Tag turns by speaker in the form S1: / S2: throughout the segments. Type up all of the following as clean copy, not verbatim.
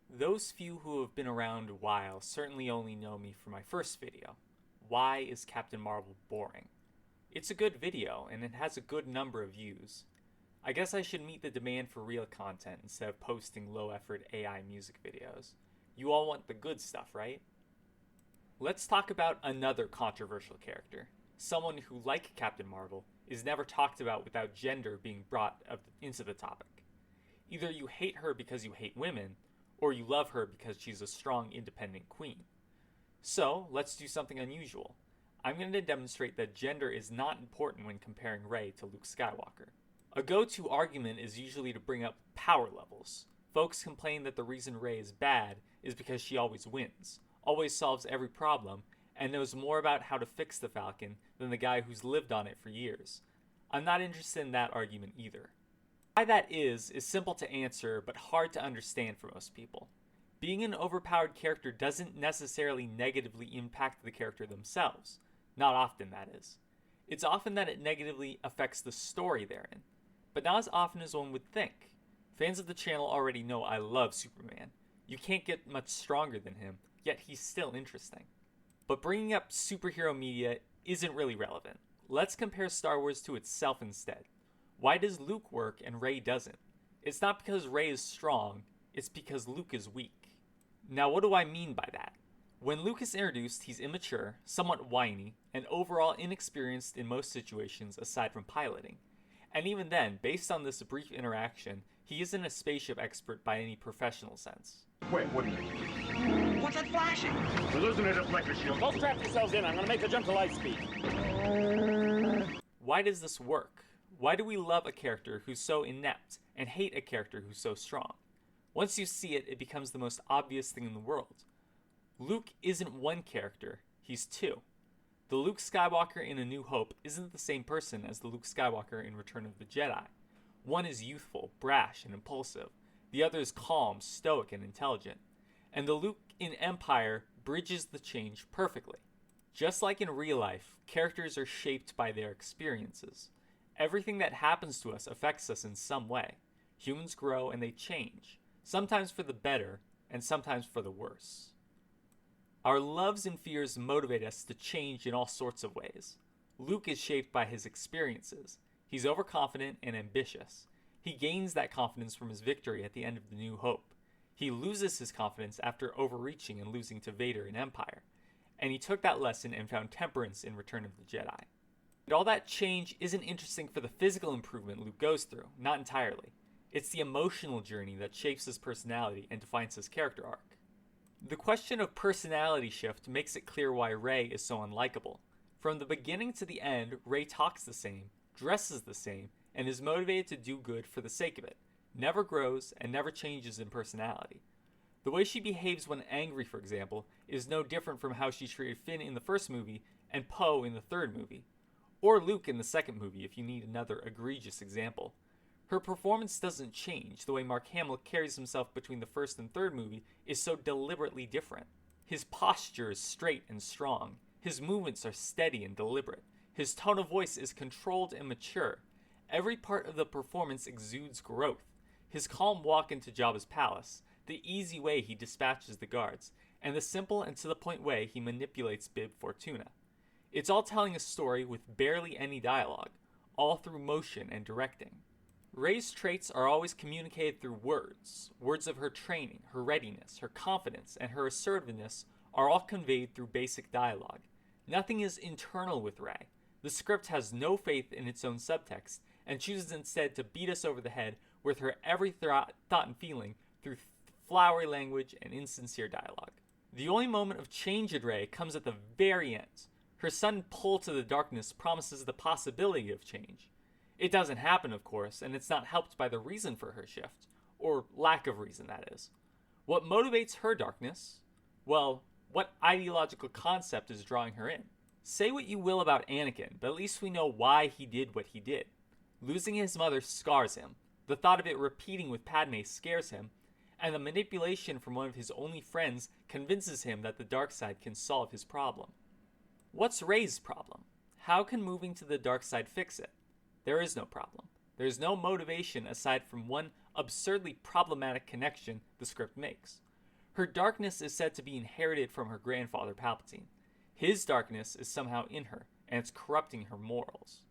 S1: Those few who have been around a while certainly only know me from my first video. Why is Captain Marvel boring? It's a good video, and it has a good number of views. I guess I should meet the demand for real content instead of posting low-effort AI music videos. You all want the good stuff, right? Let's talk about another controversial character. Someone who, like Captain Marvel, is never talked about without gender being brought into the topic. Either you hate her because you hate women, or you love her because she's a strong, independent queen. So, let's do something unusual. I'm going to demonstrate that gender is not important when comparing Rey to Luke Skywalker. A go-to argument is usually to bring up power levels. Folks complain that the reason Rey is bad is because she always wins, always solves every problem, and knows more about how to fix the Falcon than the guy who's lived on it for years. I'm not interested in that argument either. Why that is simple to answer but hard to understand for most people. Being an overpowered character doesn't necessarily negatively impact the character themselves. Not often, that is. It's often that it negatively affects the story they're in, but not as often as one would think. Fans of the channel already know I love Superman. You can't get much stronger than him, yet he's still interesting. But bringing up superhero media isn't really relevant. Let's compare Star Wars to itself instead. Why does Luke work and Rey doesn't? It's not because Rey is strong, it's because Luke is weak. Now, what do I mean by that? When Luke is introduced, he's immature, somewhat whiny, and overall inexperienced in most situations aside from piloting. And even then, based on this brief interaction, he isn't a spaceship expert by any professional sense.
S2: Wait, what do you mean?
S3: What's that flashing?
S2: We're losing it at Flecker Shield.
S3: Go strap yourselves in. I'm gonna make a jump to light speed.
S1: Why does this work? Why do we love a character who's so inept and hate a character who's so strong? Once you see it, it becomes the most obvious thing in the world. Luke isn't one character, he's two. The Luke Skywalker in A New Hope isn't the same person as the Luke Skywalker in Return of the Jedi. One is youthful, brash, and impulsive. The other is calm, stoic, and intelligent. And the Luke in Empire bridges the change perfectly. Just like in real life, characters are shaped by their experiences. Everything that happens to us affects us in some way. Humans grow and they change, sometimes for the better and sometimes for the worse. Our loves and fears motivate us to change in all sorts of ways. Luke is shaped by his experiences. He's overconfident and ambitious. He gains that confidence from his victory at the end of The New Hope. He loses his confidence after overreaching and losing to Vader in Empire. And he took that lesson and found temperance in Return of the Jedi. But all that change isn't interesting for the physical improvement Luke goes through, not entirely. It's the emotional journey that shapes his personality and defines his character arc. The question of personality shift makes it clear why Rey is so unlikable. From the beginning to the end, Rey talks the same, dresses the same, and is motivated to do good for the sake of it, never grows and never changes in personality. The way she behaves when angry, for example, is no different from how she treated Finn in the first movie and Poe in the third movie. Or Luke in the second movie, if you need another egregious example. Her performance doesn't change. The way Mark Hamill carries himself between the first and third movie is so deliberately different. His posture is straight and strong. His movements are steady and deliberate. His tone of voice is controlled and mature. Every part of the performance exudes growth. His calm walk into Jabba's palace, the easy way he dispatches the guards, and the simple and to-the-point way he manipulates Bib Fortuna. It's all telling a story with barely any dialogue, all through motion and directing. Rey's traits are always communicated through words. Words of her training, her readiness, her confidence, and her assertiveness are all conveyed through basic dialogue. Nothing is internal with Rey. The script has no faith in its own subtext, and chooses instead to beat us over the head with her every thought and feeling through flowery language and insincere dialogue. The only moment of change in Rey comes at the very end. Her sudden pull to the darkness promises the possibility of change. It doesn't happen, of course, and it's not helped by the reason for her shift, or lack of reason, that is. What motivates her darkness? Well, what ideological concept is drawing her in? Say what you will about Anakin, but at least we know why he did what he did. Losing his mother scars him, the thought of it repeating with Padme scares him, and the manipulation from one of his only friends convinces him that the dark side can solve his problem. What's Rey's problem? How can moving to the dark side fix it? There is no problem. There is no motivation aside from one absurdly problematic connection the script makes. Her darkness is said to be inherited from her grandfather Palpatine. His darkness is somehow in her, and it's corrupting her morals.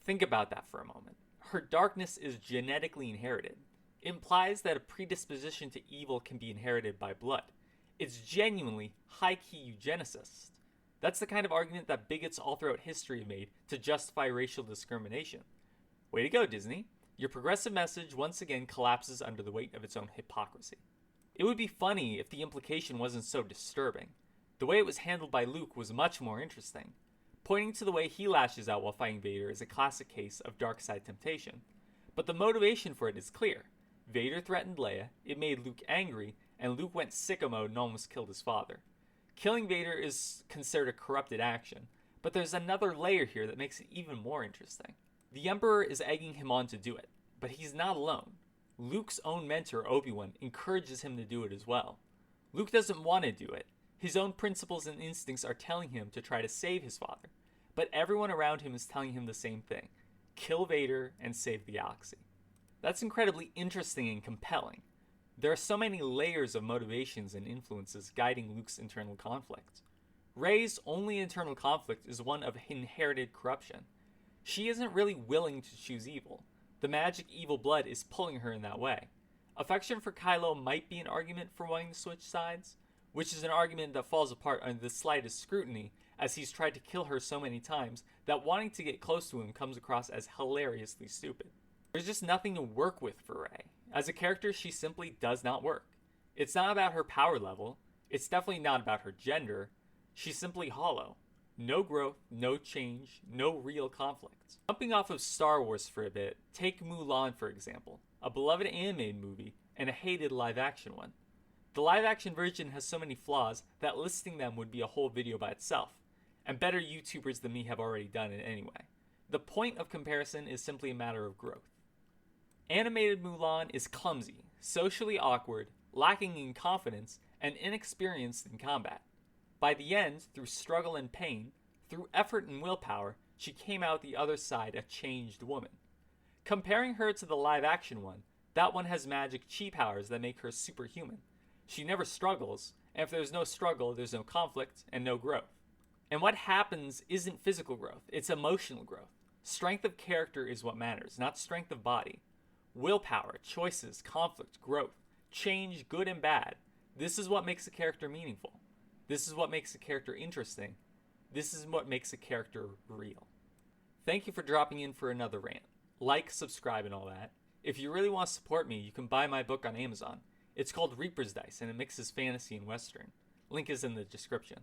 S1: Think about that for a moment. Her darkness is genetically inherited. It implies that a predisposition to evil can be inherited by blood. It's genuinely high-key eugenicist. That's the kind of argument that bigots all throughout history have made to justify racial discrimination. Way to go, Disney. Your progressive message once again collapses under the weight of its own hypocrisy. It would be funny if the implication wasn't so disturbing. The way it was handled by Luke was much more interesting. Pointing to the way he lashes out while fighting Vader is a classic case of dark side temptation. But the motivation for it is clear. Vader threatened Leia, it made Luke angry, and Luke went sicko mode and almost killed his father. Killing Vader is considered a corrupted action, but there's another layer here that makes it even more interesting. The Emperor is egging him on to do it, but he's not alone. Luke's own mentor, Obi-Wan, encourages him to do it as well. Luke doesn't want to do it. His own principles and instincts are telling him to try to save his father, but everyone around him is telling him the same thing: kill Vader and save the galaxy. That's incredibly interesting and compelling. There are so many layers of motivations and influences guiding Luke's internal conflict. Rey's only internal conflict is one of inherited corruption. She isn't really willing to choose evil. The magic evil blood is pulling her in that way. Affection for Kylo might be an argument for wanting to switch sides, which is an argument that falls apart under the slightest scrutiny, as he's tried to kill her so many times that wanting to get close to him comes across as hilariously stupid. There's just nothing to work with for Rey. As a character, she simply does not work. It's not about her power level. It's definitely not about her gender. She's simply hollow. No growth, no change, no real conflict. Jumping off of Star Wars for a bit, take Mulan for example, a beloved animated movie and a hated live-action one. The live-action version has so many flaws that listing them would be a whole video by itself, and better YouTubers than me have already done it anyway. The point of comparison is simply a matter of growth. Animated Mulan is clumsy, socially awkward, lacking in confidence, and inexperienced in combat. By the end, through struggle and pain, through effort and willpower, she came out the other side a changed woman. Comparing her to the live-action one, that one has magic chi powers that make her superhuman. She never struggles, and if there's no struggle, there's no conflict and no growth. And what happens isn't physical growth, it's emotional growth. Strength of character is what matters, not strength of body. Willpower, choices, conflict, growth, change, good and bad. This is what makes a character meaningful. This is what makes a character interesting. This is what makes a character real. Thank you for dropping in for another rant. Like, subscribe, and all that. If you really want to support me, you can buy my book on Amazon. It's called Reaper's Dice, and it mixes fantasy and Western. Link is in the description.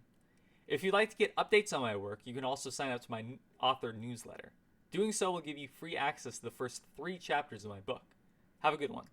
S1: If you'd like to get updates on my work, you can also sign up to my author newsletter. Doing so will give you free access to the first 3 chapters of my book. Have a good one.